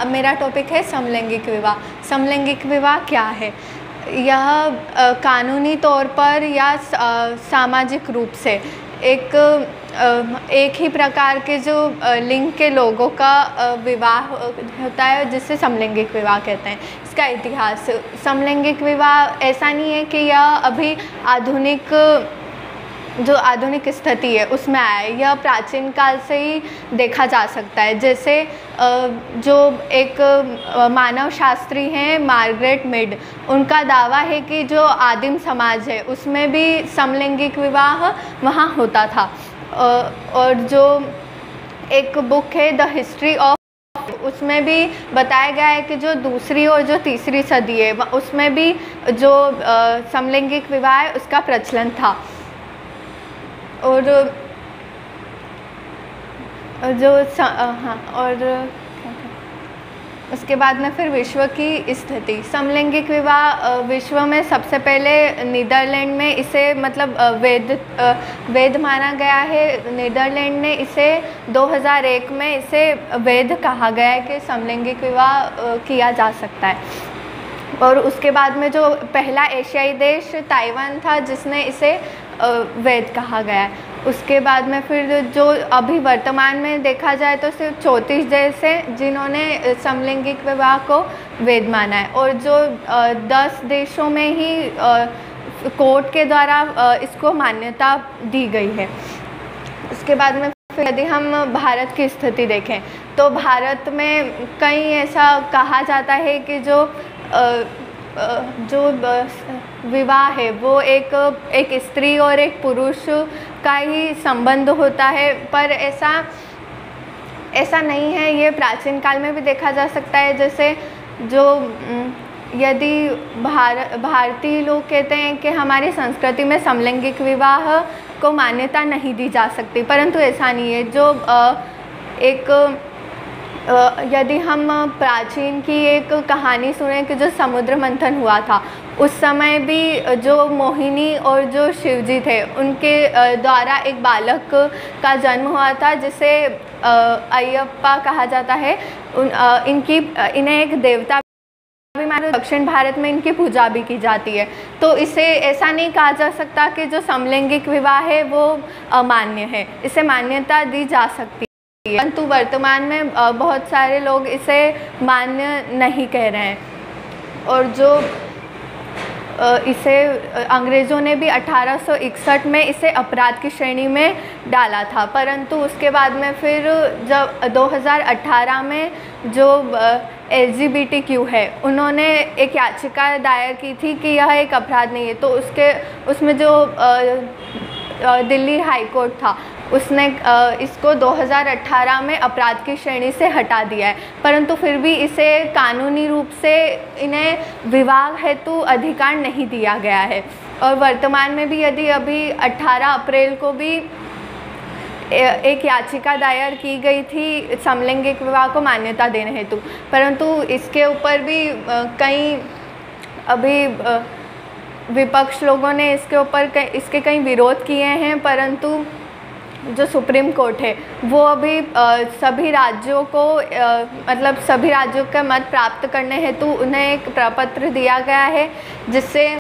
मेरा टॉपिक है समलैंगिक विवाह। समलैंगिक विवाह क्या है? यह कानूनी तौर पर या सामाजिक रूप से एक ही प्रकार के जो लिंग के लोगों का विवाह होता है, जिसे समलैंगिक विवाह कहते हैं। इसका इतिहास, समलैंगिक विवाह ऐसा नहीं है कि यह अभी आधुनिक स्थिति है उसमें आया है। यह प्राचीन काल से ही देखा जा सकता है। जैसे जो एक मानव शास्त्री हैं मार्गरेट मीड, उनका दावा है कि जो आदिम समाज है उसमें भी समलैंगिक विवाह वहाँ होता था। और जो एक बुक है द हिस्ट्री ऑफ, उसमें भी बताया गया है कि जो दूसरी और जो तीसरी सदी है उसमें भी जो समलैंगिक विवाह है उसका प्रचलन था। और उसके बाद में फिर विश्व की स्थिति। समलैंगिक विवाह विश्व में सबसे पहले नीदरलैंड में इसे वैध माना गया है। नीदरलैंड ने इसे 2001 में इसे वैध कहा गया है कि समलैंगिक विवाह किया जा सकता है। और उसके बाद में जो पहला एशियाई देश ताइवान था जिसने इसे वैध कहा गया है। उसके बाद में फिर जो अभी वर्तमान में देखा जाए तो सिर्फ 34 देश हैं जिन्होंने समलैंगिक विवाह को वैध माना है। और जो 10 देशों में ही कोर्ट के द्वारा इसको मान्यता दी गई है। उसके बाद में फिर यदि हम भारत की स्थिति देखें तो भारत में कहीं ऐसा कहा जाता है कि जो विवाह है वो एक स्त्री और एक पुरुष का ही संबंध होता है, पर ऐसा नहीं है। ये प्राचीन काल में भी देखा जा सकता है। जैसे जो यदि भारतीय लोग कहते हैं कि हमारी संस्कृति में समलैंगिक विवाह को मान्यता नहीं दी जा सकती, परंतु ऐसा नहीं है। जो यदि हम प्राचीन की एक कहानी सुने कि जो समुद्र मंथन हुआ था उस समय भी जो मोहिनी और जो शिवजी थे उनके द्वारा एक बालक का जन्म हुआ था जिसे अयप्पा कहा जाता है। इन्हें एक देवता भी माना। दक्षिण भारत में इनकी पूजा भी की जाती है। तो इसे ऐसा नहीं कहा जा सकता कि जो समलैंगिक विवाह है वो अमान्य है, इसे मान्यता दी जा सकती है। परंतु वर्तमान में बहुत सारे लोग इसे मान्य नहीं कह रहे हैं। और जो इसे अंग्रेज़ों ने भी 1861 में इसे अपराध की श्रेणी में डाला था, परंतु उसके बाद में फिर जब 2018 में जो LGBTQ है उन्होंने एक याचिका दायर की थी कि यह एक अपराध नहीं है। तो उसमें जो दिल्ली हाई कोर्ट था उसने इसको 2018 में अपराध की श्रेणी से हटा दिया है, परंतु फिर भी इसे कानूनी रूप से इन्हें विवाह हेतु अधिकार नहीं दिया गया है। और वर्तमान में भी यदि अभी 18 अप्रैल को भी एक याचिका दायर की गई थी समलैंगिक विवाह को मान्यता देने हेतु, परंतु इसके ऊपर भी अभी विपक्ष लोगों ने इसके कई विरोध किए हैं। परंतु जो सुप्रीम कोर्ट है वो अभी सभी राज्यों का मत प्राप्त करने हेतु उन्हें एक प्रपत्र दिया गया है जिससे